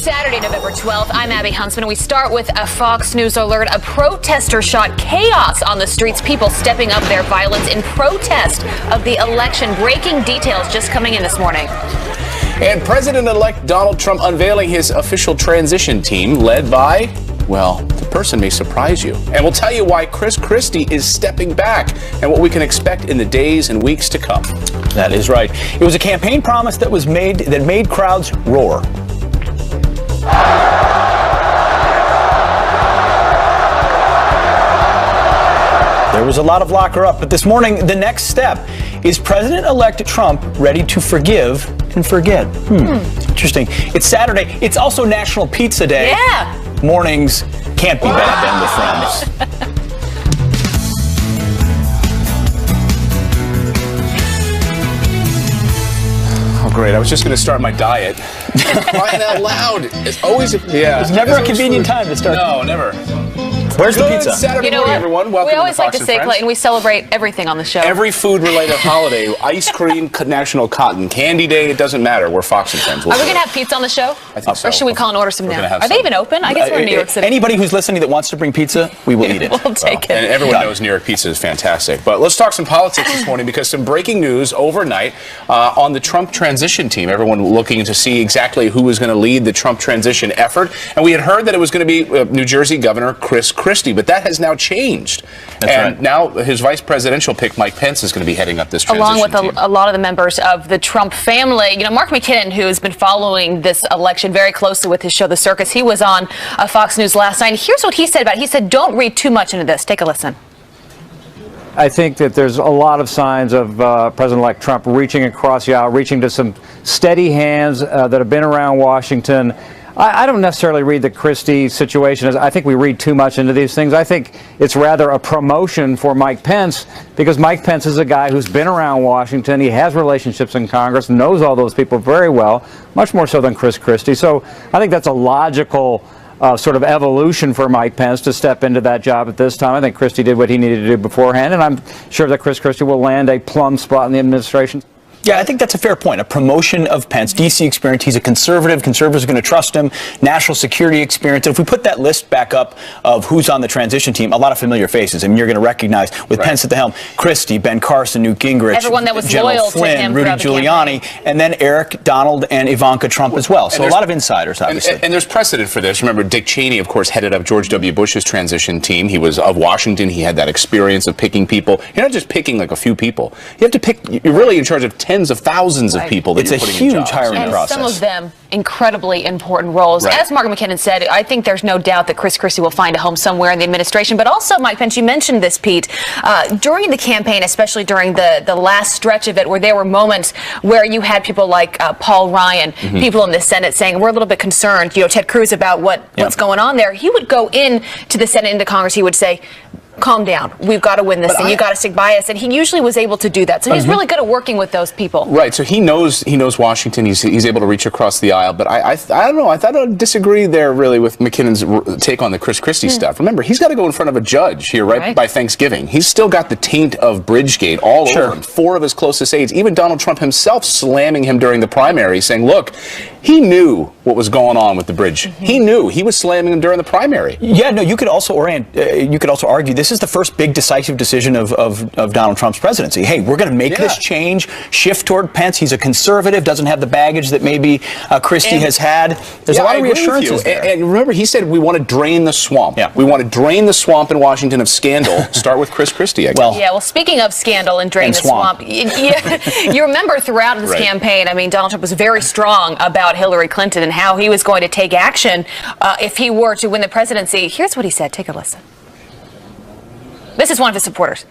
Saturday, November 12th. I'm Abby Huntsman, and we start with a Fox News alert. A protester shot chaos on the streets, people stepping up their violence in protest of the election. Breaking details just coming in this morning. And President-elect Donald Trump unveiling his official transition team led by, well, the person may surprise you. And we'll tell you why Chris Christie is stepping back and what we can expect in the days and weeks to come. That is right. It was a campaign promise that made crowds roar. There was a lot of locker up, but this morning, the next step is President-elect Trump ready to forgive and forget. Interesting. It's Saturday. It's also National Pizza Day. Yeah. Mornings can't be bad then with friends. Oh, great. I was just going to start my diet. Crying out loud. It's always, It's never a convenient time to start. No, never. Where's the pizza? Saturday You know morning, what? everyone. Welcome We always to like Fox to and say, Friends. Clayton, we celebrate everything on the show. Every food-related holiday, ice cream, National Cotton Candy Day, it doesn't matter. We're Fox and Friends. Are we going to have pizza on the show? I think so. Or should we call and order some We're now? gonna have Are they some. even open? I guess we're in New York City. Anybody who's listening that wants to bring pizza, we will eat it. We'll take it. And everyone knows New York pizza is fantastic. But let's talk some politics this morning because some breaking news overnight on the Trump transition team. Everyone looking to see exactly who is going to lead the Trump transition effort. And we had heard that it was going to be New Jersey Governor Chris Christie, but that has now changed. That's right. Now his vice presidential pick, Mike Pence, is going to be heading up this transition Along with team. a lot of the members of the Trump family. You know, Mark McKinnon, who has been following this election very closely with his show, The Circus, he was on Fox News last night. Here's what he said about it. He said, don't read too much into this. Take a listen. I think that there's a lot of signs of President-elect Trump reaching across the aisle, reaching to some steady hands that have been around Washington. I don't necessarily read the Christie situation as I think we read too much into these things. I think it's rather a promotion for Mike Pence because Mike Pence is a guy who's been around Washington. He has relationships in Congress, knows all those people very well, much more so than Chris Christie. So I think that's a logical sort of evolution for Mike Pence to step into that job at this time. I think Christie did what he needed to do beforehand, and I'm sure that Chris Christie will land a plum spot in the administration. Yeah, I think that's a fair point. A promotion of Pence, D.C. experience. He's a conservative. Conservatives are going to trust him. National security experience. And if we put that list back up of who's on the transition team, a lot of familiar faces. I mean, you're going to recognize with Pence at the helm, Christie, Ben Carson, Newt Gingrich, Everyone that was General loyal to Flynn, him Rudy throughout the Giuliani, and then Eric, Donald, and Ivanka Trump as well. So a lot of insiders, obviously. And there's precedent for this. Remember, Dick Cheney, of course, headed up George W. Bush's transition team. He was of Washington. He had that experience of picking people. You're not just picking like a few people. You have to pick. You're really in charge of tens of thousands of people that It's you're a putting huge in jobs. hiring And process. some of them incredibly important roles. Right. As Mark McKinnon said, I think there's no doubt that Chris Christie will find a home somewhere in the administration. But also, Mike Pence, you mentioned this, Pete, during the campaign, especially during the last stretch of it, where there were moments where you had people like Paul Ryan, people in the Senate saying, we're a little bit concerned, Ted Cruz, about what's going on there. He would go in to the Senate, into Congress, he would say, calm down. We've got to win this thing. You've got to stick by us. And he usually was able to do that. So he's really good at working with those people. Right. So he knows Washington. He's able to reach across the aisle. But I don't know. I thought I'd disagree there really with McKinnon's take on the Chris Christie stuff. Remember, he's got to go in front of a judge here right by Thanksgiving. He's still got the taint of Bridgegate all over him. 4 of his closest aides, even Donald Trump himself, slamming him during the primary, saying, look, he knew what was going on with the bridge. He knew. He was slamming him during the primary. Yeah, no, you could also argue this is the first big decisive decision of Donald Trump's presidency. Hey, we're going to make this change, shift toward Pence. He's a conservative, doesn't have the baggage that maybe Christie has had. There's a lot of reassurances there. And remember, he said we want to drain the swamp. Yeah. We want to drain the swamp in Washington of scandal. Start with Chris Christie, I guess. Well, speaking of scandal and drain the swamp, you remember throughout this campaign, I mean, Donald Trump was very strong about Hillary Clinton and how he was going to take action if he were to win the presidency. Here's what he said. Take a listen. This is one of his supporters.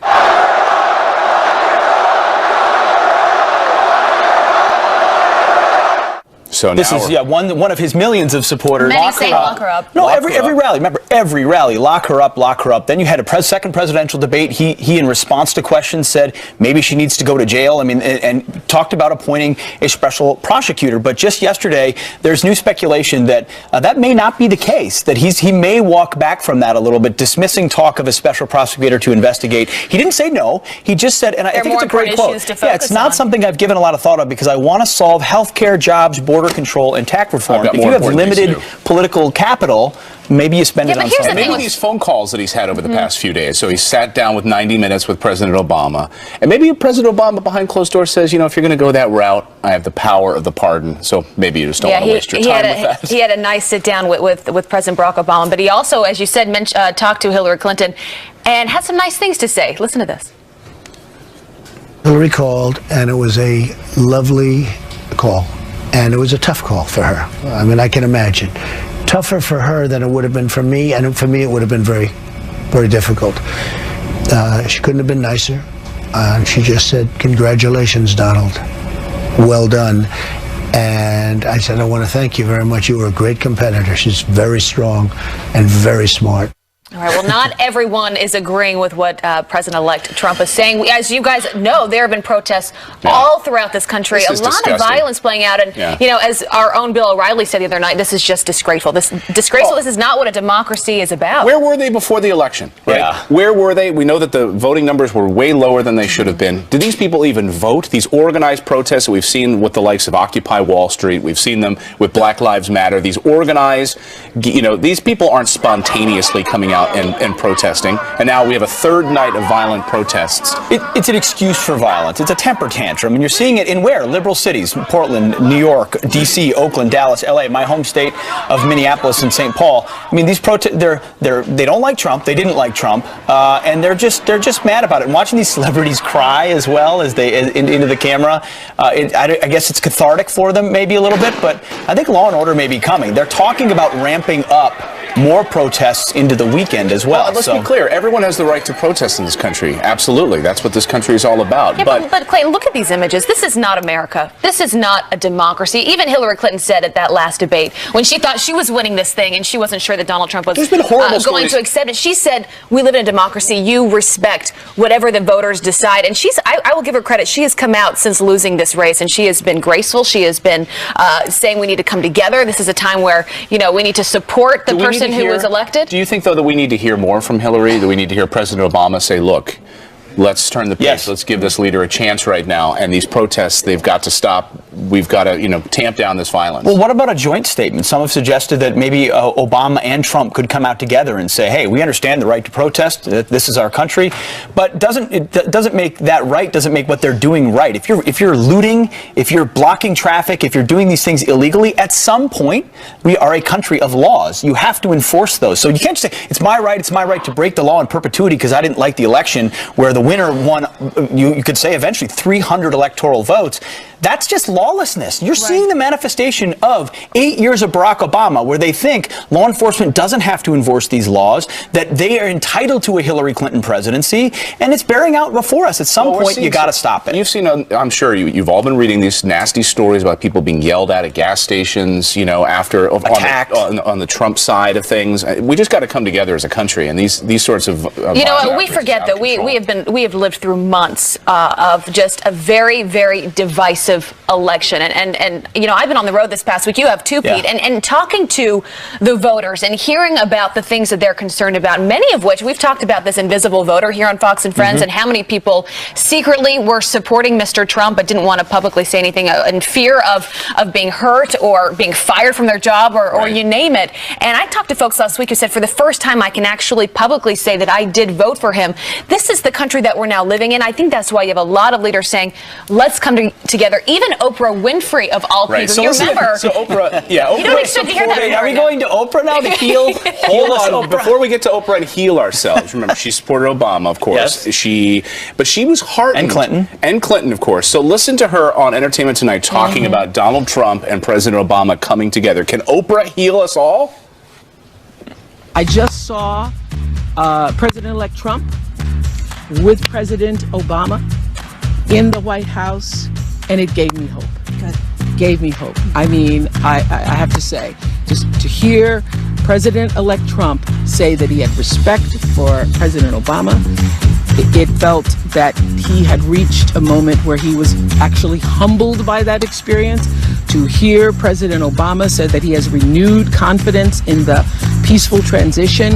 So this is one of his millions of supporters. Many say lock her up. No, every rally. Remember, every rally, lock her up, lock her up. Then you had a second presidential debate. He in response to questions said maybe she needs to go to jail. I mean, and talked about appointing a special prosecutor. But just yesterday, there's new speculation that that may not be the case. That he may walk back from that a little bit, dismissing talk of a special prosecutor to investigate. He didn't say no. He just said, and I think it's a great quote. Yeah, it's not something I've given a lot of thought of because I want to solve healthcare, jobs, border control and tax reform. I've got If more you have important things limited to do. political capital, maybe you spend Yeah, it but on here's the something. thing Maybe with- these phone calls that he's had over the past few days. So he sat down with 90 minutes with President Obama. And maybe President Obama behind closed doors says, you know, if you're going to go that route, I have the power of the pardon. So maybe you just don't want to waste your time with that. He had a nice sit down with President Barack Obama, but he also, as you said, talked to Hillary Clinton and had some nice things to say. Listen to this. Hillary called, and it was a lovely call, and it was a tough call for her. I mean, I can imagine. Tougher for her than it would have been for me, and for me it would have been very, very difficult. She couldn't have been nicer. She just said, "Congratulations, Donald. Well done." And I said, "I want to thank you very much. You were a great competitor." She's very strong and very smart. All right, well, not everyone is agreeing with what President-elect Trump is saying. As you guys know, there have been protests all throughout this country. This is a lot disgusting. of violence playing out. And, you know, as our own Bill O'Reilly said the other night, this is just disgraceful. This is not what a democracy is about. Where were they before the election? Right? Yeah. Where were they? We know that the voting numbers were way lower than they should have been. Did these people even vote? These organized protests that we've seen with the likes of Occupy Wall Street, we've seen them with Black Lives Matter. These organized, you know, these people aren't spontaneously coming out and protesting. And now we have a third night of violent protests. It's an excuse for violence. It's a temper tantrum, and you're seeing it in where? Liberal cities: Portland, New York, D.C., Oakland, Dallas, L.A., my home state of Minneapolis and St. Paul. I mean, these protests, they don't like Trump. They didn't like Trump, and they're just mad about it. And watching these celebrities cry as well as they into the camera, I guess it's cathartic for them maybe a little bit, but I think law and order may be coming. They're talking about ramping up more protests into the weekend as well. Let's be clear. Everyone has the right to protest in this country. Absolutely. That's what this country is all about. Yeah, but Clayton, look at these images. This is not America. This is not a democracy. Even Hillary Clinton said at that last debate, when she thought she was winning this thing and she wasn't sure that Donald Trump was There's been horrible going stories. to accept it, she said, "We live in a democracy. You respect whatever the voters decide." And I will give her credit. She has come out since losing this race, and she has been graceful. She has been saying we need to come together. This is a time where, you know, we need to support the person who was elected. Do you think, though, that we need to hear more from Hillary? That we need to hear President Obama say, look, let's turn the pace. Yes. Let's give this leader a chance right now. And these protests, they've got to stop. We've got to, you know, tamp down this violence. Well, what about a joint statement? Some have suggested that maybe Obama and Trump could come out together and say, hey, we understand the right to protest. This is our country. But doesn't make that right, doesn't make what they're doing right. If you're looting, if you're blocking traffic, if you're doing these things illegally, at some point, we are a country of laws. You have to enforce those. So you can't say, it's my right to break the law in perpetuity because I didn't like the election where the winner won, you could say eventually 300 electoral votes. That's just lawlessness. You're seeing the manifestation of 8 years of Barack Obama, where they think law enforcement doesn't have to enforce these laws, that they are entitled to a Hillary Clinton presidency, and it's bearing out before us. At some point, you got to stop it. You've seen, I'm sure you've all been reading these nasty stories about people being yelled at gas stations, you know, after attacked on the Trump side of things. We just got to come together as a country, and these sorts of you know, we forget that we have lived through months of just a very, very divisive election, and you know, I've been on the road this past week. You have too, Pete, and talking to the voters and hearing about the things that they're concerned about, many of which we've talked about this invisible voter here on Fox and Friends, and how many people secretly were supporting Mr. Trump but didn't want to publicly say anything in fear of being hurt or being fired from their job or you name it. And I talked to folks last week who said, for the first time, I can actually publicly say that I did vote for him. This is the country that we're now living in. I think that's why you have a lot of leaders saying, let's come together. Even Oprah Winfrey, of all people. So you remember? So Oprah, Oprah. You don't expect to hear that. Are we going to Oprah now to heal? Hold on, before we get to Oprah and heal ourselves, remember, she supported Obama, of course. Yes. But she was heartened. And Clinton, of course. So listen to her on Entertainment Tonight talking about Donald Trump and President Obama coming together. Can Oprah heal us all? I just saw President-elect Trump with President Obama in the White House, and it gave me hope. Gave me hope. I mean, I have to say, just to hear President-elect Trump say that he had respect for President Obama, it felt that he had reached a moment where he was actually humbled by that experience. To hear President Obama say that he has renewed confidence in the peaceful transition,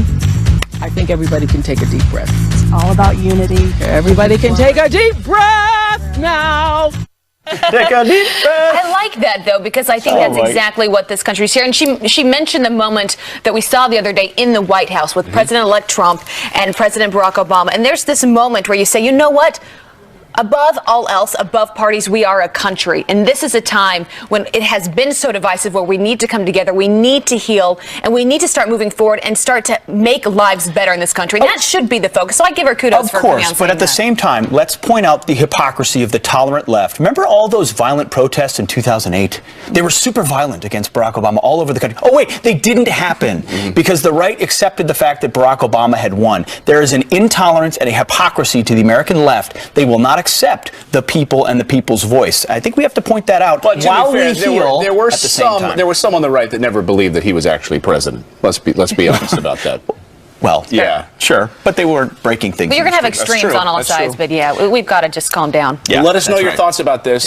I think everybody can take a deep breath. It's all about unity. Everybody can take a deep breath now. Take a deep breath. I like that, though, because I think that's exactly what this country's here. And she mentioned the moment that we saw the other day in the White House with President-elect Trump and President Barack Obama. And there's this moment where you say, you know what? Above all else, above parties, we are a country. And this is a time when it has been so divisive where we need to come together, we need to heal, and we need to start moving forward and start to make lives better in this country. And that should be the focus. So I give her kudos for coming out and Of course, but at the same time, let's point out the hypocrisy of the tolerant left. Remember all those violent protests in 2008? They were super violent against Barack Obama all over the country. Oh, wait, they didn't happen because the right accepted the fact that Barack Obama had won. There is an intolerance and a hypocrisy to the American left. They will not accept the people and the people's voice. I think we have to point that out. But while to be fair, we heal there were at the same time. there was some on the right that never believed that he was actually president. Let's be honest about that. Well, yeah, sure, but they weren't breaking things. But you're going to have That's extremes true. on all That's sides. true. But yeah, we've got to just calm down. Yeah, Let us know that's your right. thoughts about this.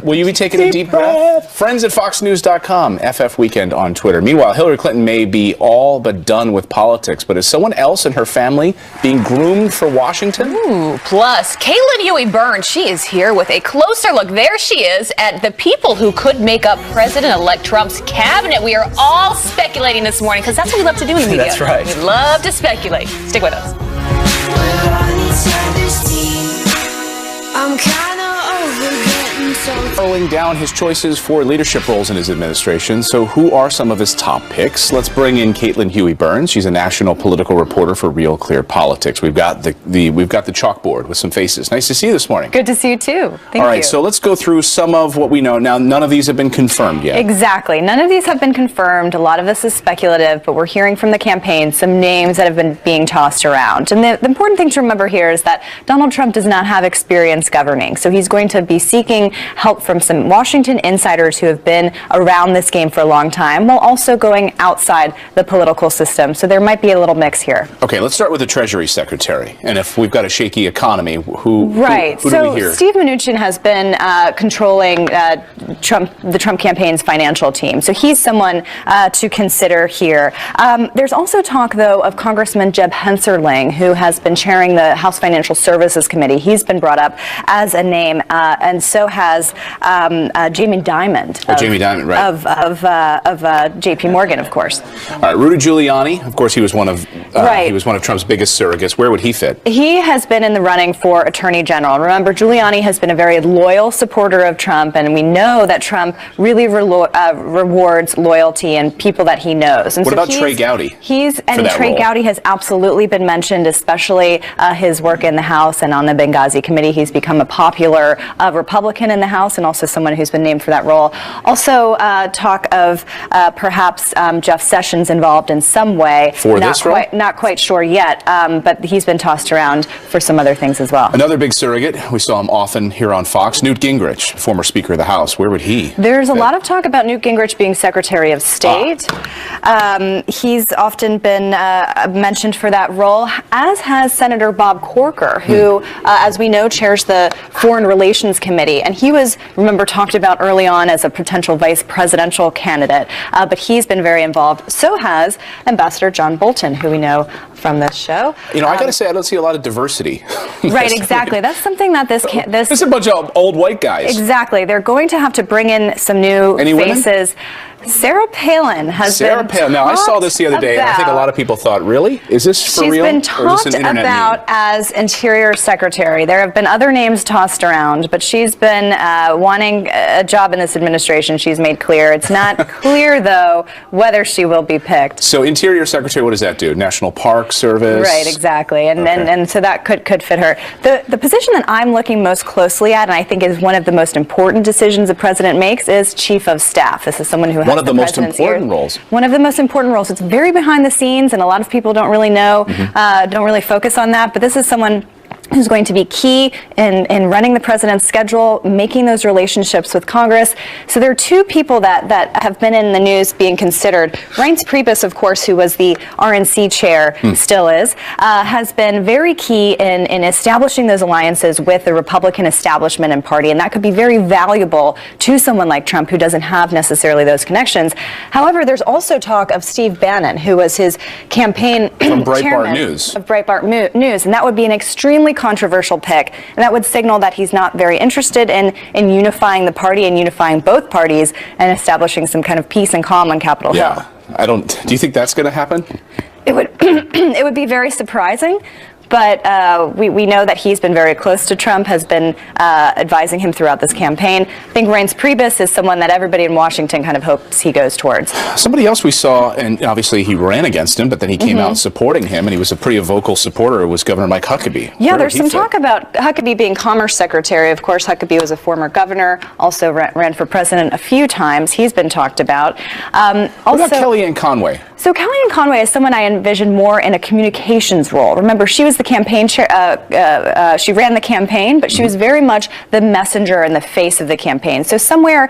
Will you be taking a deep breath? Friends at FoxNews.com, FF Weekend on Twitter. Meanwhile, Hillary Clinton may be all but done with politics, but is someone else in her family being groomed for Washington? Ooh, plus, Caitlin Huey Burns, she is here with a closer look. There she is at the people who could make up President-elect Trump's cabinet. We are all speculating this morning because that's what we love to do in the media. That's right. We love to speculate. Stick with us. I'm kinda over getting so Narrowing down his choices for leadership roles in his administration. So who are some of his top picks? Let's bring in Caitlin Huey Burns. She's a national political reporter for Real Clear Politics. We've got the chalkboard with some faces. Nice to see you this morning. Good to see you too. Thank you. All right, so let's go through some of what we know. Now, none of these have been confirmed yet. Exactly. None of these have been confirmed. A lot of this is speculative, but we're hearing from the campaign some names that have been being tossed around. And the important thing to remember here is that Donald Trump does not have experience governing. So he's going to be seeking help from some Washington insiders who have been around this game for a long time, while also going outside the political system. So there might be a little mix here. Okay, let's start with the Treasury Secretary. And if we've got a shaky economy, who do we hear? Steve Mnuchin has been controlling the Trump campaign's financial team. So he's someone to consider here. There's also talk, though, of Congressman Jeb Hensarling, who has been chairing the House Financial Services Committee. He's been brought up as a name, and so has Jamie Dimon. Jamie Dimon, right. Of J.P. Morgan, of course. All right, Rudy Giuliani, of course, he was one of Trump's biggest surrogates. Where would he fit? He has been in the running for Attorney General. Remember, Giuliani has been a very loyal supporter of Trump, and we know that Trump really rewards loyalty and people that he knows. And what about Trey Gowdy? Trey Gowdy has absolutely been mentioned, especially his work in the House and on the Benghazi Committee. He's become a popular Republican in the House and also someone who's been named for that role. Also, talk of perhaps Jeff Sessions involved in some way. For this role? Not quite sure yet, but he's been tossed around for some other things as well. Another big surrogate, we saw him often here on Fox, Newt Gingrich, former Speaker of the House. Where would he There's fit? a lot of talk about Newt Gingrich being Secretary of State. He's often been mentioned for that role, as has Senator Bob Corker, who, as we know, chairs the Foreign Relations Committee. And he was, remember, talked about early on as a potential vice presidential candidate. But he's been very involved. So has Ambassador John Bolton, who we know from this show. You know, I got to say, I don't see a lot of diversity. Right, exactly. That's something that this It's a bunch of old white guys. Exactly. They're going to have to bring in some new Any women? faces. Sarah Palin has Sarah been Palin. Now, I saw this the other day, and I think a lot of about- people thought, really? Is this for She's real? been Or is talked this an internet about meme? as Interior Secretary. There have been other names tossed around, but she's been wanting a job in this administration. She's made clear. It's not clear, though, whether she will be picked. So Interior Secretary, what does that do? National Park Service? Right, exactly, and Okay. and so that could fit her. The position that I'm looking most closely at, and I think is one of the most important decisions the president makes, is Chief of Staff. This is someone who has One of the most president's important ear. roles. One of the most important roles. It's very behind the scenes, and a lot of people don't really know, don't really focus on that. But this is someone who's going to be key in running the president's schedule, making those relationships with Congress. So there are two people that have been in the news being considered. Reince Priebus, of course, who was the RNC chair, still is, has been very key in establishing those alliances with the Republican establishment and party, and that could be very valuable to someone like Trump who doesn't have necessarily those connections. However, there's also talk of Steve Bannon, who was his campaign From Breitbart chairman News. of Breitbart News, and that would be an extremely controversial pick, and that would signal that he's not very interested in unifying the party and unifying both parties and establishing some kind of peace and calm on Capitol Hill. Do you think that's going to happen? It would it would be very surprising. But we know that he's been very close to Trump, has been advising him throughout this campaign. I think Reince Priebus is someone that everybody in Washington kind of hopes he goes towards. Somebody else we saw, and obviously he ran against him, but then he came out supporting him, and he was a pretty vocal supporter, was Governor Mike Huckabee. Yeah, there's some talk about Huckabee being Commerce Secretary. Of course, Huckabee was a former governor, also ran for president a few times. He's been talked about. What about Kellyanne Conway? So Kellyanne Conway is someone I envision more in a communications role. Remember, she was the campaign chair. She ran the campaign, but she was very much the messenger and the face of the campaign. So somewhere,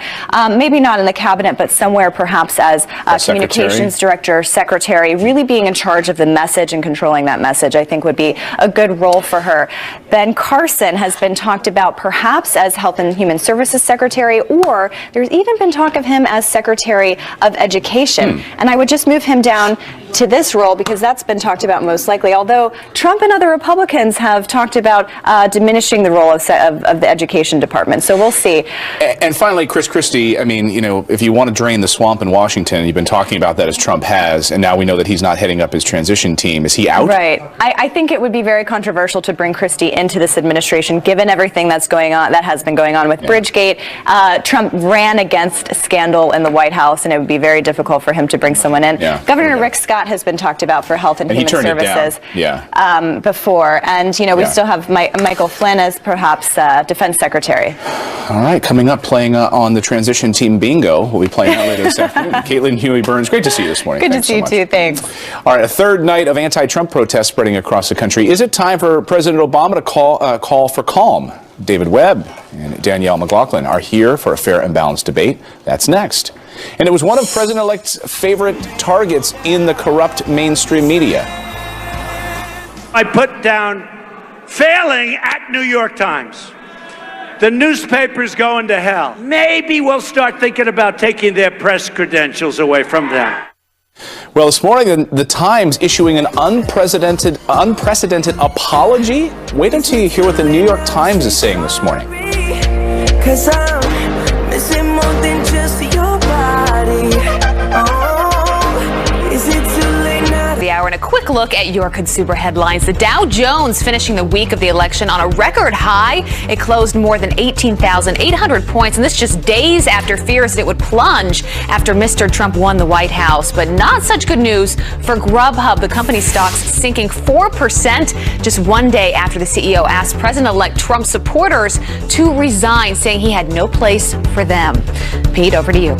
maybe not in the cabinet, but somewhere perhaps as communications director, secretary, really being in charge of the message and controlling that message, I think would be a good role for her. Ben Carson has been talked about perhaps as Health and Human Services Secretary, or there's even been talk of him as Secretary of Education. And I would just move him down to this role because that's been talked about most likely, although Trump and other Republicans have talked about diminishing the role of the Education Department. So we'll see. And finally, Chris Christie, I mean, you know, if you want to drain the swamp in Washington, you've been talking about that as Trump has, and now we know that he's not heading up his transition team. Is he out? Right. I think it would be very controversial to bring Christie into this administration, given everything that's going on, that has been going on with Bridgegate. Trump ran against a scandal in the White House, and it would be very difficult for him to bring someone in. Governor Rick Scott has been talked about for Health and Human Services before. And, you know, we still have Michael Flynn as perhaps Defense Secretary. All right, coming up, playing on the transition team bingo. We'll be playing that later this afternoon. Caitlin Huey-Burns, great to see you this morning. Good to see you too, thanks. All right, a third night of anti-Trump protests spreading across the country. Is it time for President Obama to call for calm? David Webb and Danielle McLaughlin are here for a fair and balanced debate. That's next. And it was one of President-elect's favorite targets in the corrupt mainstream media. I put down failing at New York Times. The newspaper's going to hell. Maybe we'll start thinking about taking their press credentials away from them. Well, this morning, the Times issuing an unprecedented apology. Wait until you hear what the New York Times is saying this morning. 'Cause I'm missing more than just your body. Oh, is it too late now? The hour and a quick look at your consumer headlines. The Dow Jones finishing the week of the election on a record high. It closed more than 18,800 points, and this just days after fears that it would plunge after Mr. Trump won the White House. But not such good news for Grubhub. The company's stocks sinking 4% just one day after the CEO asked President-elect Trump supporters to resign, saying he had no place for them. Pete, over to you.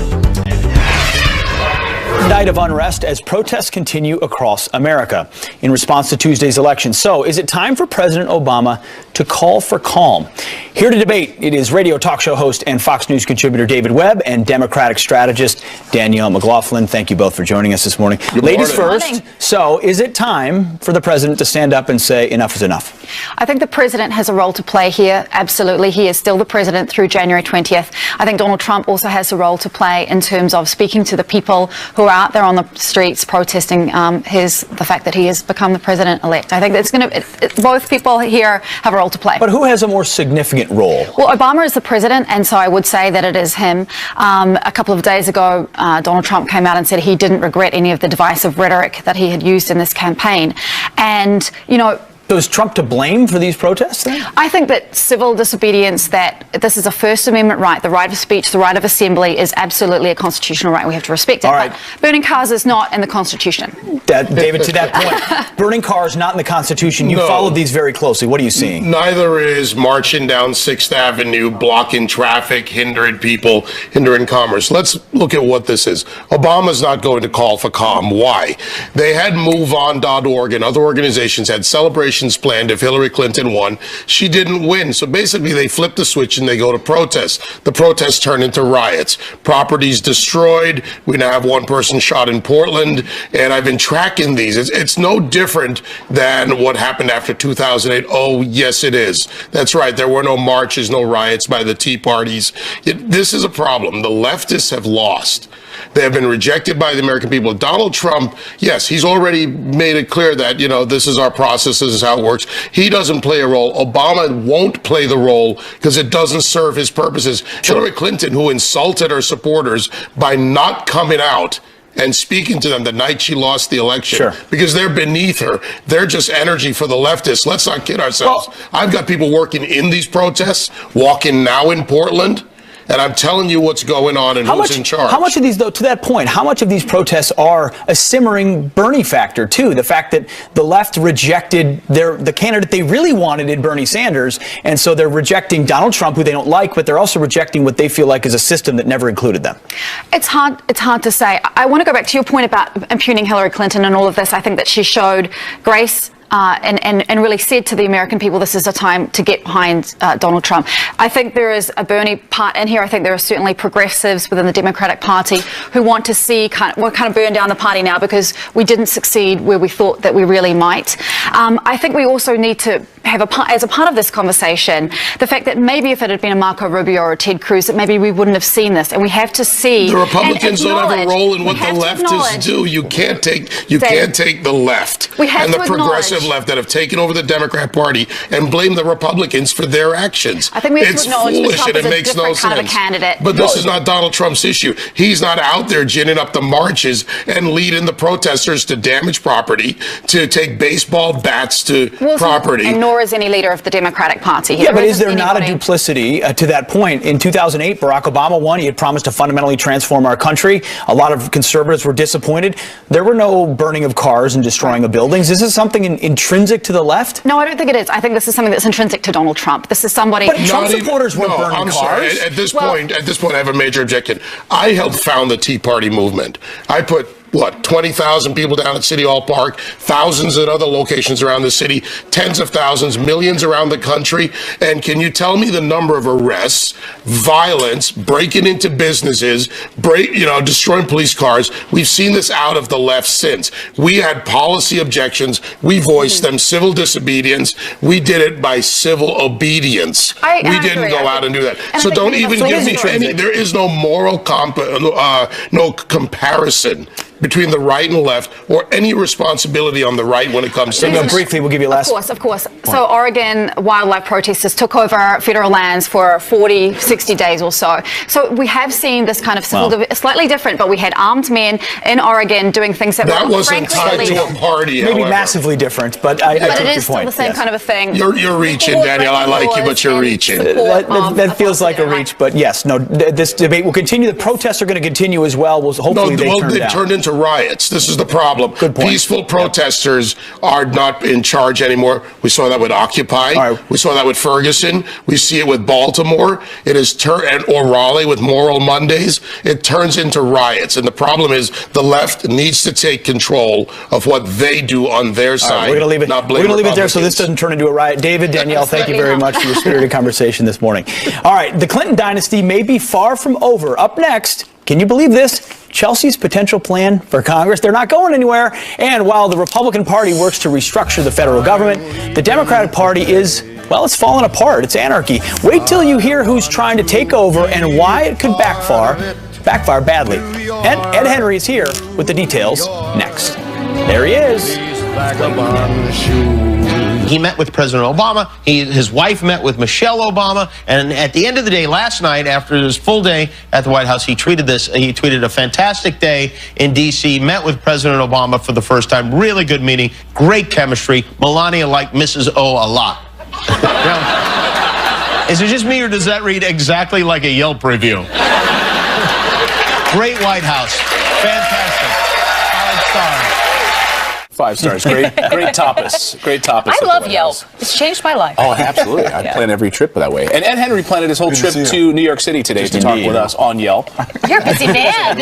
Night of unrest as protests continue across America in response to Tuesday's election. So, is it time for President Obama to call for calm? Here to debate, it is radio talk show host and Fox News contributor David Webb and Democratic strategist Danielle McLaughlin. Thank you both for joining us this morning. Ladies first. So, is it time for the president to stand up and say enough is enough? I think the president has a role to play here. Absolutely. He is still the president through January 20th. I think Donald Trump also has a role to play in terms of speaking to the people who are out there on the streets protesting the fact that he has become the president-elect. I think that's going to, both people here have a role to play. But who has a more significant role? Well, Obama is the president, and so I would say that it is him. A couple of days ago, Donald Trump came out and said he didn't regret any of the divisive rhetoric that he had used in this campaign. And, you know, so is Trump to blame for these protests then? I think that civil disobedience, that this is a First Amendment right, the right of speech, the right of assembly is absolutely a constitutional right. We have to respect it. All right. But burning cars is not in the Constitution. David, to that point, burning cars not in the Constitution. You followed these very closely. What are you seeing? Neither is marching down 6th Avenue, blocking traffic, hindering people, hindering commerce. Let's look at what this is. Obama's not going to call for calm. Why? They had MoveOn.org and other organizations had celebrations planned if Hillary Clinton won. She didn't win. So basically they flip the switch and they go to protests. The protests turn into riots. Properties destroyed. We now have one person shot in Portland. And I've been tracking these. It's no different than what happened after 2008. Oh, yes, it is. That's right. There were no marches, no riots by the Tea Parties. This is a problem. The leftists have lost. They have been rejected by the American people. Donald Trump, yes, he's already made it clear that, this is our process, this is how it works. He doesn't play a role. Obama won't play the role because it doesn't serve his purposes. Hillary Clinton, who insulted her supporters by not coming out and speaking to them the night she lost the election, because they're beneath her. They're just energy for the leftists. Let's not kid ourselves. I've got people working in these protests, walking now in Portland, and I'm telling you what's going on and who's in charge. How much of these, though, to that point, how much of these protests are a simmering Bernie factor, too? The fact that the left rejected the candidate they really wanted in Bernie Sanders, and so they're rejecting Donald Trump, who they don't like, but they're also rejecting what they feel like is a system that never included them. It's hard to say. I want to go back to your point about impugning Hillary Clinton and all of this. I think that she showed grace and really said to the American people, this is a time to get behind Donald Trump. I think there is a Bernie part in here. I think there are certainly progressives within the Democratic Party who want to see we're kind of burn down the party now because we didn't succeed where we thought that we really might. I think we also need to have as a part of this conversation, the fact that maybe if it had been a Marco Rubio or a Ted Cruz, that maybe we wouldn't have seen this. And we have to see. The Republicans don't have a role in what the leftists do. You can't take the left and the progressive left that have taken over the Democrat Party and blame the Republicans for their actions. I think we have to acknowledge foolish Trump and is it makes no kind of a sense. candidate. But this is not Donald Trump's issue. He's not out there ginning up the marches and leading the protesters to damage property, to take baseball bats to property. And nor is any leader of the Democratic Party. Yeah, but is there not a duplicity to that point? In 2008, Barack Obama won. He had promised to fundamentally transform our country. A lot of conservatives were disappointed. There were no burning of cars and destroying of buildings. Is this something intrinsic to the left? No, I don't think it is. I think this is something that's intrinsic to Donald Trump. This is somebody. But Trump supporters were burning I'm cars. sorry. At this point, I have a major objection. I helped found the Tea Party movement. I put 20,000 people down at City Hall Park, thousands at other locations around the city, tens of thousands, millions around the country. And can you tell me the number of arrests, violence, breaking into businesses, destroying police cars? We've seen this out of the left since. We had policy objections. We voiced them. Civil disobedience. We did it by civil obedience. We didn't go out and do that. So don't even give me any. There is no moral comparison between the right and left, or any responsibility on the right when it comes to this. Briefly, we'll give you last. Of course. So Oregon wildlife protesters took over federal lands for 40, 60 days or so. So we have seen this kind of slightly different, but we had armed men in Oregon doing things that were wasn't tied to a party. Maybe massively different, but I but take it is your point. still the same kind of a thing. You're reaching, Danielle. I like you, but you're reaching. That feels like a reach, but yes, no. This debate will continue. The protests are going to continue as well. Hopefully they've turned into riots. This is the problem. Good point. Peaceful protesters are not in charge anymore. We saw that with Occupy. We saw that with Ferguson. We see it with Baltimore. It is or Raleigh with Moral Mondays. It turns into riots, and the problem is the left needs to take control of what they do on their side. We're going to leave it there so this doesn't turn into a riot. David, Danielle, thank you very much for your spirited conversation this morning. All right, the Clinton dynasty may be far from over. Up next, can you believe this? Chelsea's potential plan for Congress. They're not going anywhere. And while the Republican Party works to restructure the federal government, the Democratic Party is, well, it's falling apart. It's anarchy. Wait till you hear who's trying to take over and why it could backfire badly. And Ed Henry is here with the details next. There he is. He met with President Obama. His wife met with Michelle Obama. And at the end of the day, last night, after his full day at the White House, he tweeted this. He tweeted a fantastic day in D.C., met with President Obama for the first time. Really good meeting. Great chemistry. Melania liked Mrs. O a lot. Now, is it just me, or does that read exactly like a Yelp review? Great White House. Fantastic. 5 stars. 5 stars. Great tapas. Great tapas. I love Yelp. It's changed my life. Oh, absolutely. I plan every trip that way. And Ed Henry planned his whole trip to New York City today to talk with us on Yelp. You're a busy man.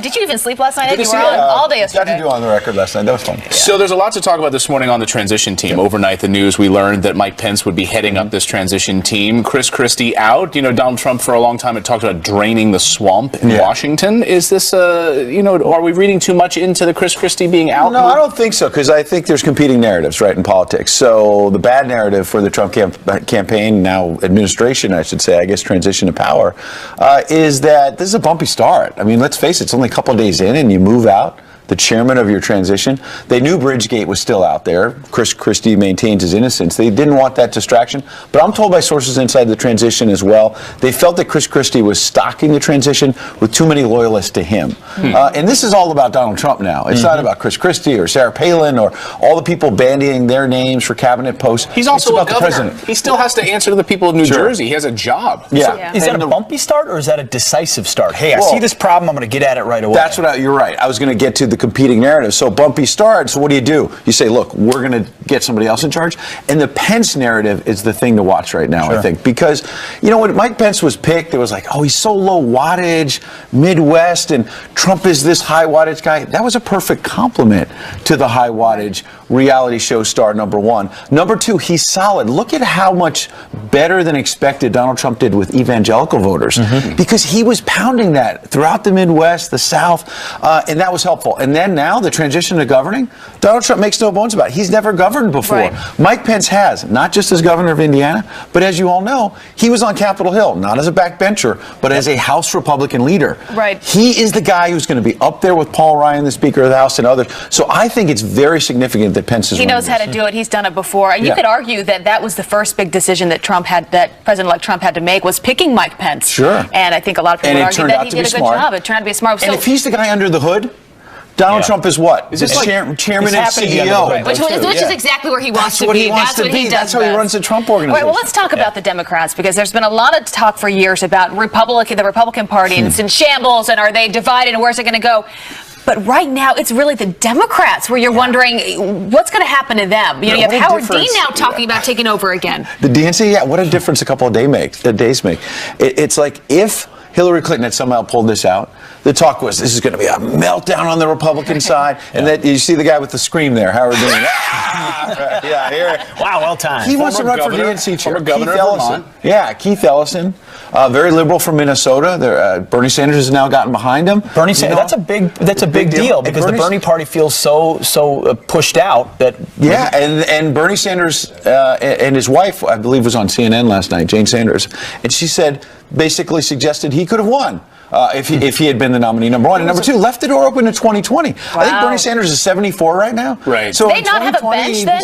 Did you even sleep last night? You were on all day yesterday. Got to do on the record last night. That was fun. So there's a lot to talk about this morning on the transition team. Overnight, the news, we learned that Mike Pence would be heading up this transition team. Chris Christie out. Donald Trump for a long time had talked about draining the swamp in Washington. Is this, are we reading too much into the Chris Christie being out? No, I don't think so, because I think there's competing narratives, right, in politics. So the bad narrative for the Trump campaign, now administration, I should say, I guess transition to power, is that this is a bumpy start. I mean, let's face it, it's only a couple of days in and you move out the chairman of your transition. They knew Bridgegate was still out there. Chris Christie maintains his innocence. They didn't want that distraction. But I'm told by sources inside the transition as well, they felt that Chris Christie was stocking the transition with too many loyalists to him. And this is all about Donald Trump now. It's not about Chris Christie or Sarah Palin or all the people bandying their names for cabinet posts. He's also about a governor. The president. He still has to answer to the people of New Jersey. He has a job. Yeah. Is that a bumpy start or is that a decisive start? Hey, I see this problem. I'm going to get at it right away. That's what you're right. I was going to get to the competing narrative. So bumpy start. So what do? You say, look, we're going to get somebody else in charge. And the Pence narrative is the thing to watch right now, I think. Because, you know, when Mike Pence was picked, it was like, oh, he's so low wattage, Midwest, and Trump is this high wattage guy. That was a perfect compliment to the high wattage reality show star, number one. Number two, he's solid. Look at how much better than expected Donald Trump did with evangelical voters. Because he was pounding that throughout the Midwest, the South, and that was helpful. And then now the transition to governing, Donald Trump makes no bones about it. He's never governed before. Mike Pence has, not just as governor of Indiana, but as you all know, he was on Capitol Hill, not as a backbencher, but as a House Republican leader. He is the guy who's going to be up there with Paul Ryan, the Speaker of the House, and others. So I think it's very significant that Pence is He knows how to do it. He's done it before. And you could argue that that was the first big decision that President-elect Trump had to make, was picking Mike Pence. And I think a lot of people would argue that he did a good job. It turned out to be smart. And if he's the guy under the hood, Donald Trump is what? Is chairman and CEO. Which is exactly where he wants to be. That's what he wants to be. That's how he runs the Trump organization. All right, well, let's talk about the Democrats, because there's been a lot of talk for years about the Republican Party, and it's in shambles, and are they divided, and where's it going to go? But right now, it's really the Democrats where you're wondering what's going to happen to them. You know, you have Howard Dean now talking about taking over again. The DNC, what a difference a couple of days make. It's like if Hillary Clinton had somehow pulled this out, the talk was this is going to be a meltdown on the Republican side, and that you see the guy with the scream there, Howard Dean. Wow, well timed. He wants to run for DNC chair. Governor of Vermont. Yeah, Keith Ellison, very liberal from Minnesota. Bernie Sanders has now gotten behind him. Bernie Sanders, that's a big deal because the Bernie party feels so pushed out that. Yeah, and Bernie Sanders and his wife, I believe, was on CNN last night, Jane Sanders, and she said, basically suggested he could have won. If he had been the nominee, number one. And number two, left the door open to 2020. I think Bernie Sanders is 74 right now. So they not have a bench then?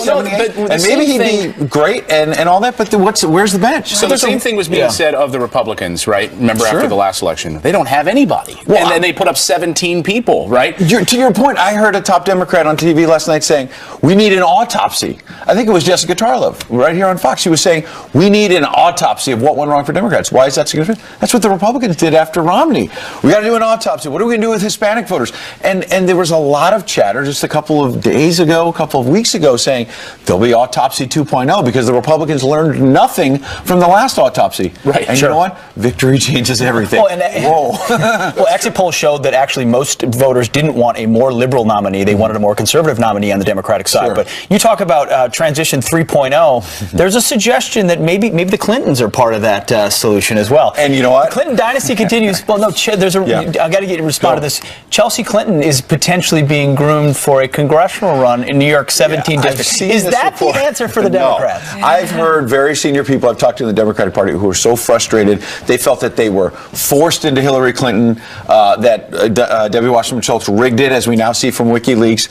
And maybe he'd be great and all that, but where's the bench? So the same thing was being said of the Republicans, right? Remember after the last election? They don't have anybody. Well, and then they put up 17 people, right? To your point, I heard a top Democrat on TV last night saying, we need an autopsy. I think it was Jessica Tarlov, right here on Fox. She was saying, we need an autopsy of what went wrong for Democrats. Why is that significant? That's what the Republicans did after Romney. We got to do an autopsy. What are we going to do with Hispanic voters? And there was a lot of chatter just a couple of days ago, a couple of weeks ago, saying there'll be autopsy 2.0 because the Republicans learned nothing from the last autopsy. And you know what? Victory changes everything. Well, exit polls showed that actually most voters didn't want a more liberal nominee. They wanted a more conservative nominee on the Democratic side. But you talk about transition 3.0. There's a suggestion that maybe the Clintons are part of that solution as well. And you know what? The Clinton dynasty continues. Well, no, I got to respond to this. Chelsea Clinton is potentially being groomed for a congressional run in New York 17 districts. Is that the answer for the Democrats? I've heard very senior people I've talked to in the Democratic Party who are so frustrated. They felt that they were forced into Hillary Clinton, that Debbie Wasserman Schultz rigged it, as we now see from WikiLeaks.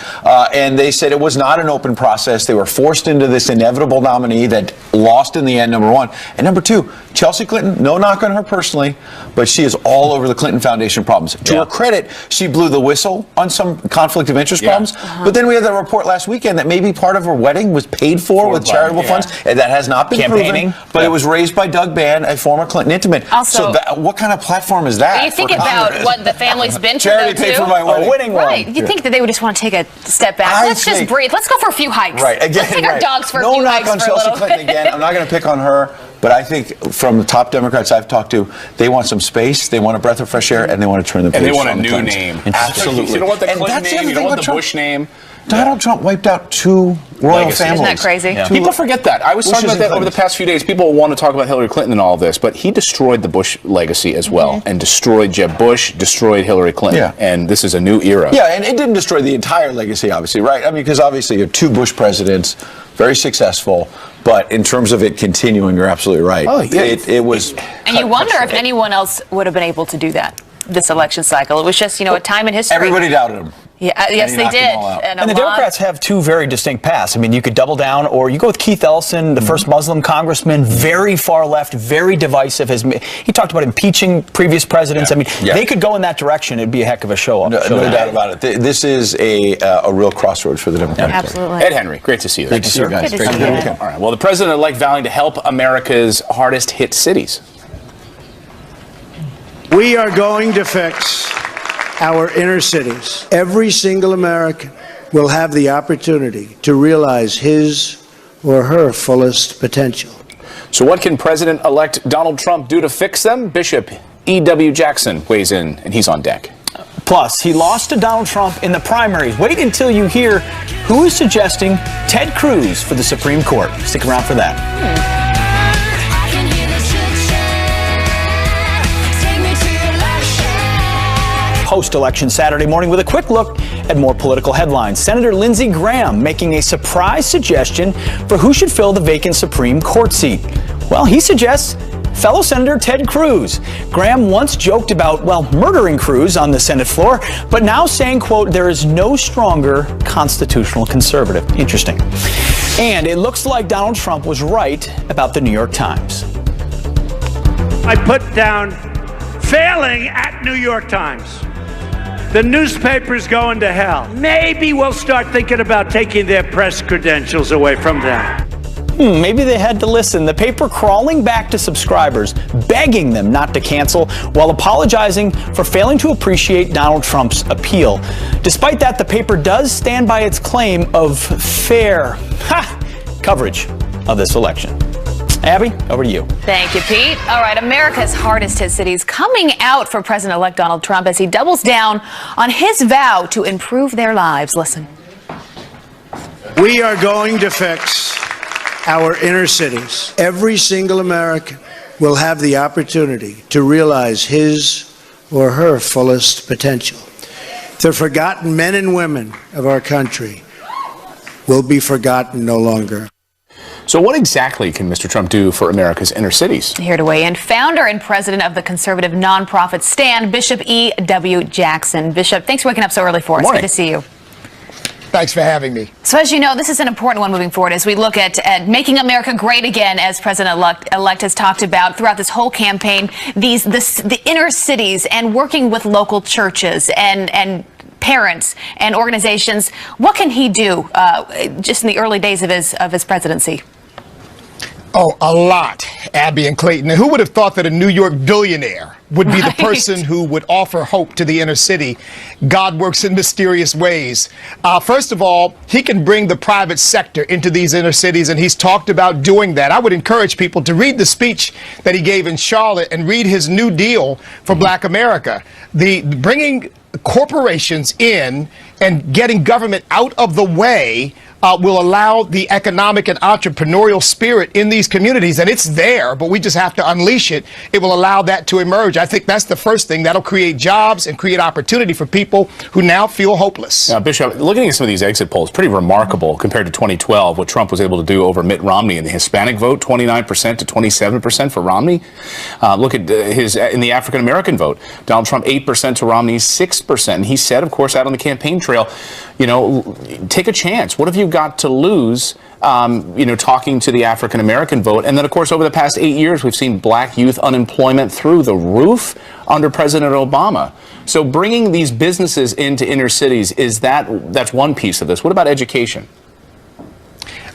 And they said it was not an open process. They were forced into this inevitable nominee that lost in the end, number one. And number two, Chelsea Clinton, no knock on her personally, but she is all over the Clinton Foundation problems. To her credit, she blew the whistle on some conflict of interest problems. But then we had that report last weekend that maybe part of her wedding was paid for with charitable funds. And that has not been proven. But it was raised by Doug Bann, a former Clinton intimate. Also, so what kind of platform is that? You think about what the family's been through, Charity paid for my wedding. Winning one. You think that they would just want to take a step back. Let's just breathe. Let's go for a few hikes. Let's take our dogs for a few hikes. No knock on Chelsea Clinton again. I'm not going to pick on her. But I think from the top Democrats I've talked to, they want some space, they want a breath of fresh air, and they want to turn the page. And they want a new name. Absolutely. You don't want the Clinton name, you don't want the Bush name. Donald Trump wiped out 2 royal Legacies. families. Isn't that crazy? Yeah. People forget that. I was talking about that over the past few days. People want to talk about Hillary Clinton and all of this, but he destroyed the Bush legacy as well, and destroyed Jeb Bush, destroyed Hillary Clinton, and this is a new era. Yeah, and it didn't destroy the entire legacy, obviously, right? I mean, because obviously you have 2 Bush presidents, very successful, but in terms of it continuing, you're absolutely right. Oh, yeah. It was. And you wonder if anyone else would have been able to do that this election cycle. It was just, a time in history. Everybody doubted him. Yeah, yes, they did. And the Democrats have 2 very distinct paths. I mean, you could double down, or you go with Keith Ellison, the first Muslim congressman, very far left, very divisive. He talked about impeaching previous presidents. I mean, they could go in that direction. It'd be a heck of a show. No doubt about it. This is a real crossroads for the Democratic Party. Absolutely. Ed Henry, great to see you. Great to see you guys. Good to see you. All right. Well, the president-elect vowing to help America's hardest hit cities. We are going to fix our inner cities. Every single American will have the opportunity to realize his or her fullest potential. So what can President-elect Donald Trump do to fix them? Bishop E.W. Jackson weighs in, and he's on deck. Plus, he lost to Donald Trump in the primaries. Wait until you hear who is suggesting Ted Cruz for the Supreme Court. Stick around for that. Post-election Saturday morning with a quick look at more political headlines. Senator Lindsey Graham making a surprise suggestion for who should fill the vacant Supreme Court seat. Well, he suggests fellow Senator Ted Cruz. Graham once joked about, murdering Cruz on the Senate floor, but now saying, quote, there is no stronger constitutional conservative. Interesting. And it looks like Donald Trump was right about the New York Times. I put down failing at New York Times. The newspaper's going to hell. Maybe we'll start thinking about taking their press credentials away from them. Maybe they had to listen. The paper crawling back to subscribers, begging them not to cancel, while apologizing for failing to appreciate Donald Trump's appeal. Despite that, the paper does stand by its claim of fair coverage of this election. Abby, over to you. Thank you, Pete. All right, America's hardest hit cities coming out for President-elect Donald Trump as he doubles down on his vow to improve their lives. Listen. We are going to fix our inner cities. Every single American will have the opportunity to realize his or her fullest potential. The forgotten men and women of our country will be forgotten no longer. So what exactly can Mr. Trump do for America's inner cities? Here to weigh in, founder and president of the conservative nonprofit Stand, Bishop E.W. Jackson. Bishop, thanks for waking up so early for us. Good to see you. Thanks for having me. So as you know, this is an important one moving forward as we look at making America great again, as President-elect has talked about throughout this whole campaign, the inner cities and working with local churches and parents and organizations. What can he do just in the early days of his presidency? Oh, a lot, Abby and Clayton. And who would have thought that a New York billionaire would be the person who would offer hope to the inner city? God works in mysterious ways. First of all, he can bring the private sector into these inner cities, and he's talked about doing that. I would encourage people to read the speech that he gave in Charlotte and read his New Deal for Black America. The bringing corporations in and getting government out of the way will allow the economic and entrepreneurial spirit in these communities, and it's there, but we just have to unleash it. It will allow that to emerge. I think that's the first thing. That'll create jobs and create opportunity for people who now feel hopeless. Now, Bishop, looking at some of these exit polls, pretty remarkable compared to 2012, what Trump was able to do over Mitt Romney in the Hispanic vote, 29% to 27% for Romney. Look at in the African American vote, Donald Trump 8% to Romney 6%. And he said, of course, out on the campaign trail, take a chance. What have you got to lose, talking to the African American vote? And then, of course, over the past 8 years, we've seen black youth unemployment through the roof under President Obama. So bringing these businesses into inner cities, that's one piece of this. What about education?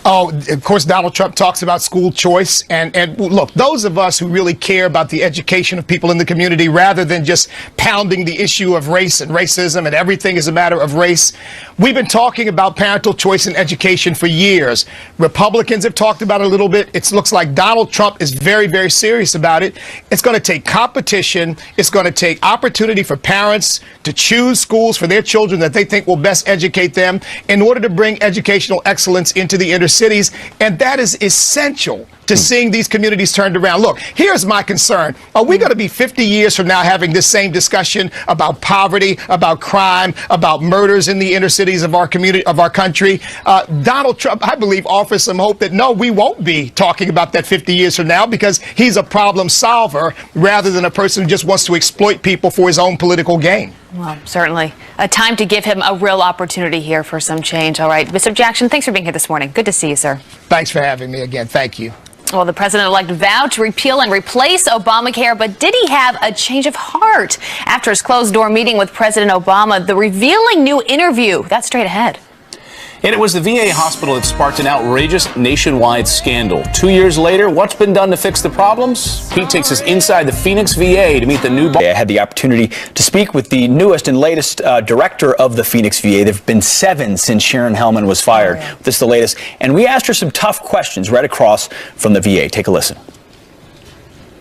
Oh, of course, Donald Trump talks about school choice. And look, those of us who really care about the education of people in the community, rather than just pounding the issue of race and racism and everything is a matter of race, we've been talking about parental choice in education for years. Republicans have talked about it a little bit. It looks like Donald Trump is very, very serious about it. It's going to take competition. It's going to take opportunity for parents to choose schools for their children that they think will best educate them in order to bring educational excellence into the inner cities. And that is essential to seeing these communities turned around. Look, here's my concern. Are we going to be 50 years from now having this same discussion about poverty, about crime, about murders in the inner cities of our community, of our country? Donald Trump, I believe, offers some hope that no, we won't be talking about that 50 years from now, because he's a problem solver rather than a person who just wants to exploit people for his own political gain. Well, certainly a time to give him a real opportunity here for some change. All right, Bishop Jackson, thanks for being here this morning. Good to see you, sir. Thanks for having me again. Thank you. Well, the president-elect vowed to repeal and replace Obamacare, but did he have a change of heart? After his closed-door meeting with President Obama, the revealing new interview. That's straight ahead. And it was the VA hospital that sparked an outrageous nationwide scandal. 2 years later, what's been done to fix the problems? Pete takes us inside the Phoenix VA to meet the new I had the opportunity to speak with the newest and latest director of the Phoenix VA. There have been 7 since Sharon Hellman was fired. This is the latest. And we asked her some tough questions right across from the VA. Take a listen.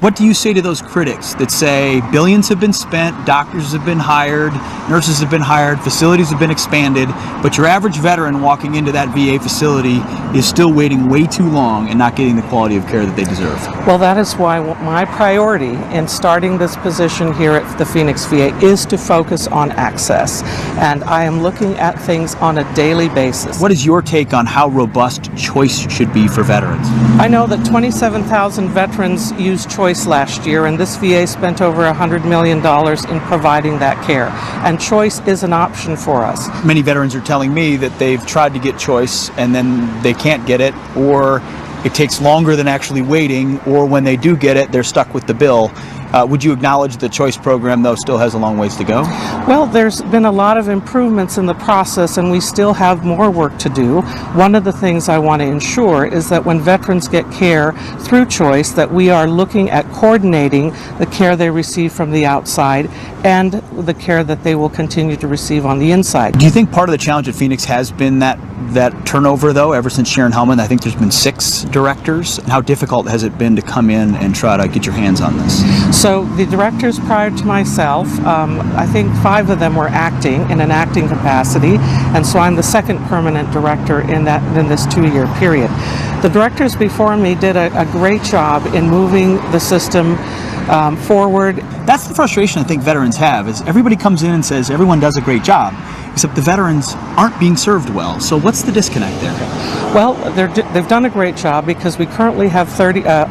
What do you say to those critics that say billions have been spent, doctors have been hired, nurses have been hired, facilities have been expanded, but your average veteran walking into that VA facility is still waiting way too long and not getting the quality of care that they deserve? Well, that is why my priority in starting this position here at the Phoenix VA is to focus on access. And I am looking at things on a daily basis. What is your take on how robust choice should be for veterans? I know that 27,000 veterans used choice last year, and this VA spent over $100 million in providing that care. And choice is an option for us. Many veterans are telling me that they've tried to get choice and then they can't get it, or it takes longer than actually waiting, or when they do get it, they're stuck with the bill. Would you acknowledge the choice program, though, still has a long ways to go? Well, there's been a lot of improvements in the process, and we still have more work to do. One of the things I want to ensure is that when veterans get care through choice, that we are looking at coordinating the care they receive from the outside and the care that they will continue to receive on the inside. Do you think part of the challenge at Phoenix has been that turnover, though, ever since Sharon Hellman? I think there's been 6 directors. How difficult has it been to come in and try to get your hands on this? So the directors prior to myself, I think 5 of them were acting in an acting capacity, and so I'm the second permanent director in this 2-year period. The directors before me did a great job in moving the system forward. That's the frustration I think veterans have, is everybody comes in and says everyone does a great job, except the veterans aren't being served well. So what's the disconnect there? Well, they've done a great job, because we currently have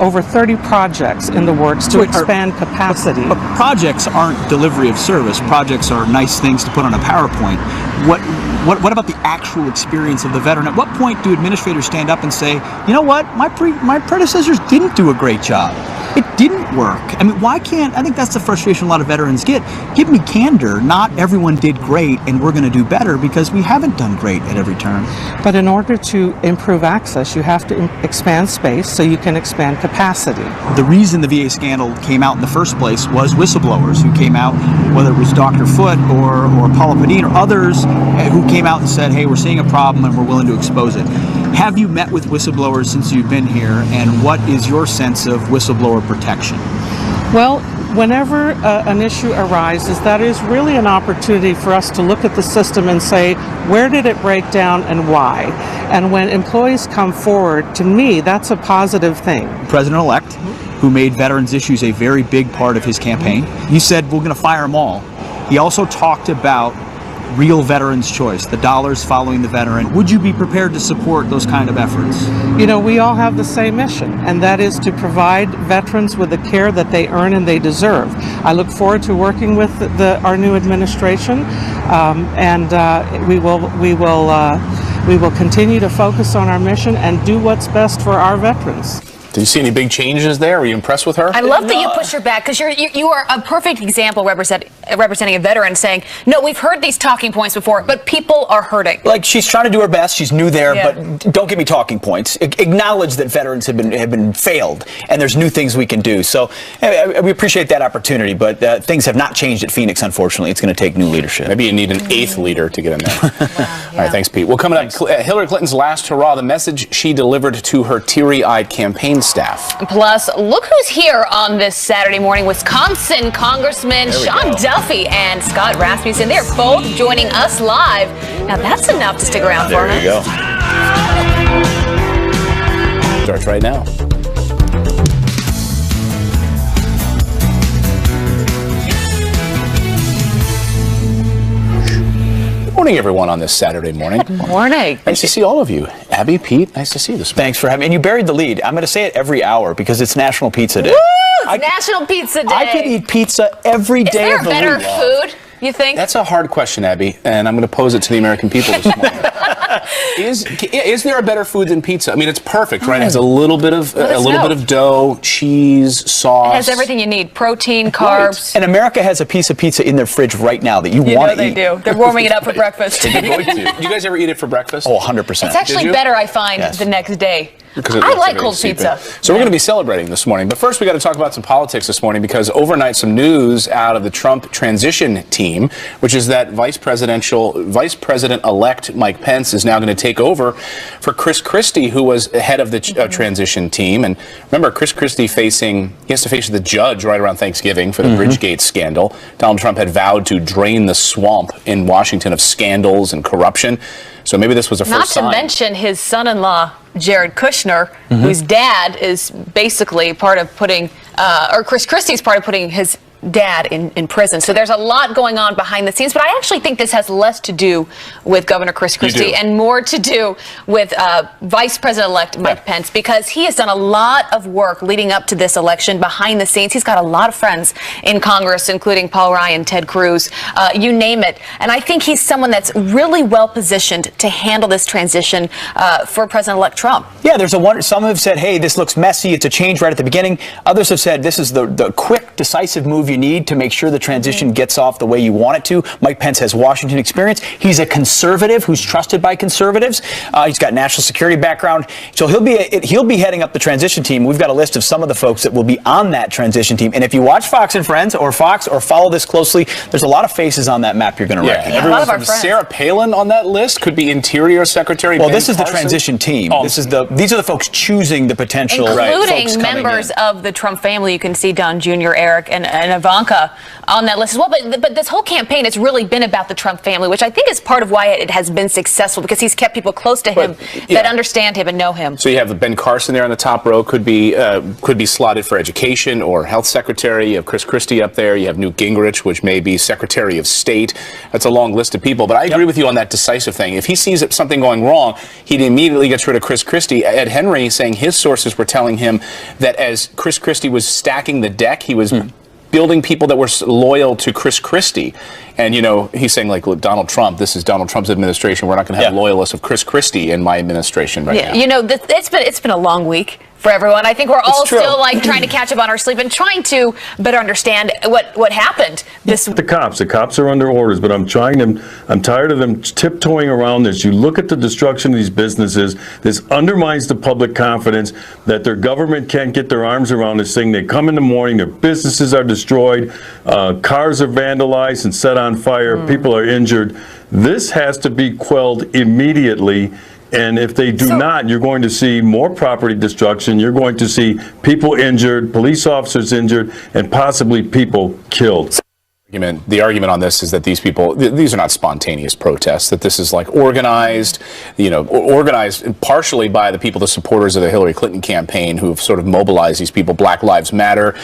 over 30 projects in the works to expand capacity. But projects aren't delivery of service. Projects are nice things to put on a PowerPoint. What about the actual experience of the veteran? At what point do administrators stand up and say, you know what, my predecessors didn't do a great job? It didn't work. I mean, why can't, I think that's the frustration a lot of veterans get. Give me candor. Not everyone did great and we're going to do better, because we haven't done great at every turn. But in order to improve access, you have to expand space so you can expand capacity. The reason the VA scandal came out in the first place was whistleblowers who came out, whether it was Dr. Foote or Paula Padin or others, who came out and said, hey, we're seeing a problem and we're willing to expose it. Have you met with whistleblowers since you've been here, and what is your sense of whistleblower protection? Well, whenever an issue arises, that is really an opportunity for us to look at the system and say, where did it break down and why? And when employees come forward, to me, that's a positive thing. President-elect, who made veterans issues a very big part of his campaign, you said we're going to fire them all. He also talked about real veterans' choice, the dollars following the veteran. Would you be prepared to support those kind of efforts? You know, we all have the same mission, and that is to provide veterans with the care that they earn and they deserve. I look forward to working with our new administration, and we will continue to focus on our mission and do what's best for our veterans. Did you see any big changes there? Were you impressed with her? I love that you push her back, because you are a perfect example, Representative representing a veteran, saying, no, we've heard these talking points before, but people are hurting. Like, she's trying to do her best. She's new there, Yeah. but don't give me talking points. Acknowledge that veterans have been failed, and there's new things we can do. So we appreciate that opportunity, but things have not changed at Phoenix, unfortunately. It's going to take new leadership. Maybe you need an 8th leader to get in there. All right, thanks, Pete. Well, coming up, Hillary Clinton's last hurrah, the message she delivered to her teary-eyed campaign staff. Plus, look who's here on this Saturday morning. Wisconsin Congressman Sean Duffy and Scott Rasmussen. They're both joining us live. Now, that's enough to stick around for. There you go. Starts right now. Good morning, everyone, on this Saturday morning. Good morning. Nice to see all of you. Abby, Pete, nice to see you this morning. Thanks for having me. And you buried the lead. I'm going to say it every hour because it's National Pizza Day. Woo! It's National Pizza Day. I could eat pizza every day of the week. Is there better food, you think? That's a hard question, Abby, and I'm going to pose it to the American people this morning. Is there a better food than pizza? I mean, it's perfect, right? It has a little bit of dough, cheese, sauce. It has everything you need: protein, carbs. And America has a piece of pizza in their fridge right now that you want to eat. They do. They're warming it up for breakfast. They're going to. Do you guys ever eat it for breakfast? Oh, 100%. It's actually better, I find, the next day. I like cold pizza. So we're going to be celebrating this morning. But first, we got to talk about some politics this morning, because overnight some news out of the Trump transition team, which is that Vice President-elect Mike Pence is now going to take over for Chris Christie, who was head of the transition team. And remember, Chris Christie he has to face the judge right around Thanksgiving for the Bridgegate scandal. Donald Trump had vowed to drain the swamp in Washington of scandals and corruption. So maybe this was a first sign. Not to mention his son-in-law, Jared Kushner, whose dad is basically part of putting, or Chris Christie's part of putting his dad in prison. So there's a lot going on behind the scenes, but I actually think this has less to do with Governor Chris Christie and more to do with Vice President-elect Mike Pence, because he has done a lot of work leading up to this election behind the scenes. He's got a lot of friends in Congress, including Paul Ryan, Ted Cruz, you name it. And I think he's someone that's really well positioned to handle this transition for President-elect Trump. Yeah, some have said, hey, this looks messy. It's a change right at the beginning. Others have said this is the quick, decisive move you need to make sure the transition gets off the way you want it to. Mike Pence has Washington experience. He's a conservative who's trusted by conservatives. He's got national security background. So he'll be heading up the transition team. We've got a list of some of the folks that will be on that transition team. And if you watch Fox and Friends or Fox or follow this closely, there's a lot of faces on that map you're going to recognize. Everyone from Sarah Palin on that list could be Interior Secretary. Well, Ben this is Carson. The transition team. These are the folks choosing the potential, including members of the Trump family. You can see Don Jr., Eric, and Ivanka on that list as well. But this whole campaign has really been about the Trump family, which I think is part of why it has been successful, because he's kept people close to him that understand him and know him. So you have Ben Carson there on the top row, could be slotted for education or health secretary. You have Chris Christie up there. You have Newt Gingrich, which may be Secretary of State. That's a long list of people. But I agree with you on that decisive thing. If he sees something going wrong, he immediately gets rid of Chris Christie. Ed Henry saying his sources were telling him that as Chris Christie was stacking the deck, he was building people that were loyal to Chris Christie. And, he's saying, like, look, Donald Trump, this is Donald Trump's administration. We're not going to have loyalists of Chris Christie in my administration right now. It's been a long week for everyone. I think we're all still trying to catch up on our sleep and trying to better understand what happened. The cops are under orders, but I'm tired of them tiptoeing around this. You look at the destruction of these businesses. This undermines the public confidence that their government can't get their arms around this thing. They come in the morning, their businesses are destroyed, cars are vandalized and set on fire, people are injured. This has to be quelled immediately. And if they do not, you're going to see more property destruction. You're going to see people injured, police officers injured, and possibly people killed. The argument on this is that these are not spontaneous protests, that this is like organized, organized partially by the people, the supporters of the Hillary Clinton campaign, who have sort of mobilized these people. Black Lives Matter,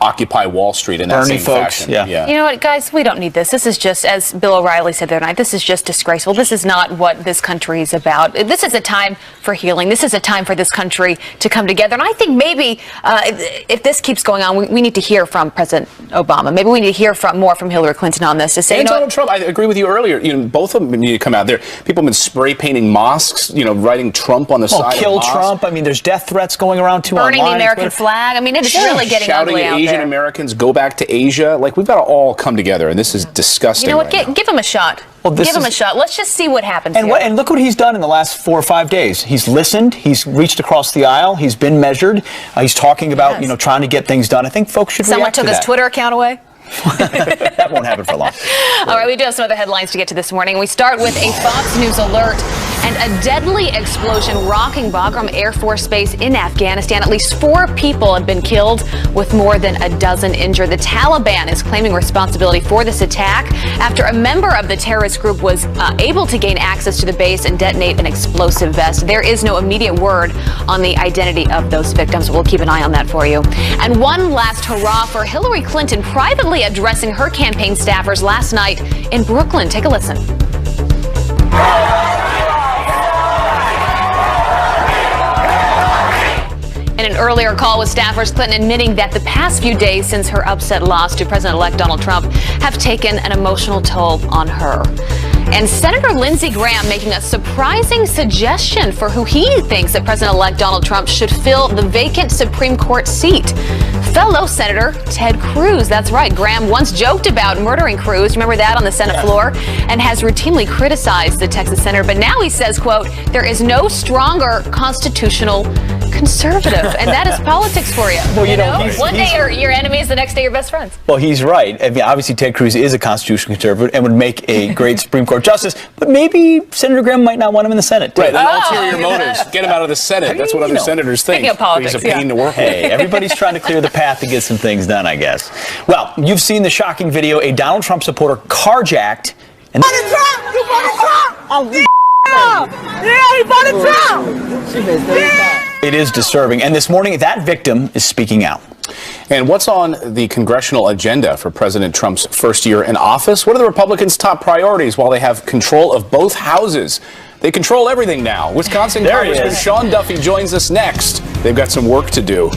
Occupy Wall Street in that Bernie same folks, fashion. yeah. You know what, guys, we don't need this. This is just, as Bill O'Reilly said the other night, this is just disgraceful. This is not what this country is about. This is a time for healing. This is a time for this country to come together. And I think maybe if this keeps going on, we need to hear from President Obama. Maybe we need to hear hear more from Hillary Clinton on this to say, and Donald Trump, I agree with you earlier. Both of them need to come out there. People have been spray painting mosques, writing Trump on the side. Kill of mosques. Trump. I mean, there's death threats going around too. Burning online, the American flag. I mean, it is really getting shouting ugly at out Asian there. Americans, go back to Asia. Like, we've got to all come together, and this is disgusting. You know what? Right Give him a shot. Give him a shot. Let's just see what happens and, here. and look what he's done in the last 4 or 5 days. He's listened. He's reached across the aisle. He's been measured. He's talking about trying to get things done. I think folks should Someone react to took his that. Twitter account away? That won't happen for long. All right, we do have some other headlines to get to this morning. We start with a Fox News alert and a deadly explosion rocking Bagram Air Force Base in Afghanistan. At least 4 people have been killed, with more than a dozen injured. The Taliban is claiming responsibility for this attack after a member of the terrorist group was able to gain access to the base and detonate an explosive vest. There is no immediate word on the identity of those victims. We'll keep an eye on that for you. And one last hurrah for Hillary Clinton privately addressing her campaign staffers last night in Brooklyn. Take a listen. In an earlier call with staffers, Clinton admitting that the past few days since her upset loss to President-elect Donald Trump have taken an emotional toll on her. And Senator Lindsey Graham making a surprising suggestion for who he thinks that President-elect Donald Trump should fill the vacant Supreme Court seat. Fellow Senator Ted Cruz. That's right. Graham once joked about murdering Cruz. Remember that on the Senate floor? And has routinely criticized the Texas senator. But now he says, quote, there is no stronger constitutional conservative. And that is politics for you. Well, you know, one day you're your enemies, the next day you're best friends. Well, he's right. I mean, obviously, Ted Cruz is a constitutional conservative and would make a great Supreme Court justice. But maybe Senator Graham might not want him in the Senate. Right, ulterior motives. Get him out of the Senate. That's what other senators think. Speaking of politics, he's a pain to work with. Hey, everybody's trying to clear the path to get some things done, I guess. Well, you've seen the shocking video. A Donald Trump supporter carjacked. And Donald Trump! You voted Trump! Yeah, you voted Trump! it is disturbing. And this morning, that victim is speaking out. And what's on the congressional agenda for President Trump's first year in office? What are the Republicans' top priorities while they have control of both houses? They control everything now. Wisconsin Congressman Sean Duffy joins us next. They've got some work to do.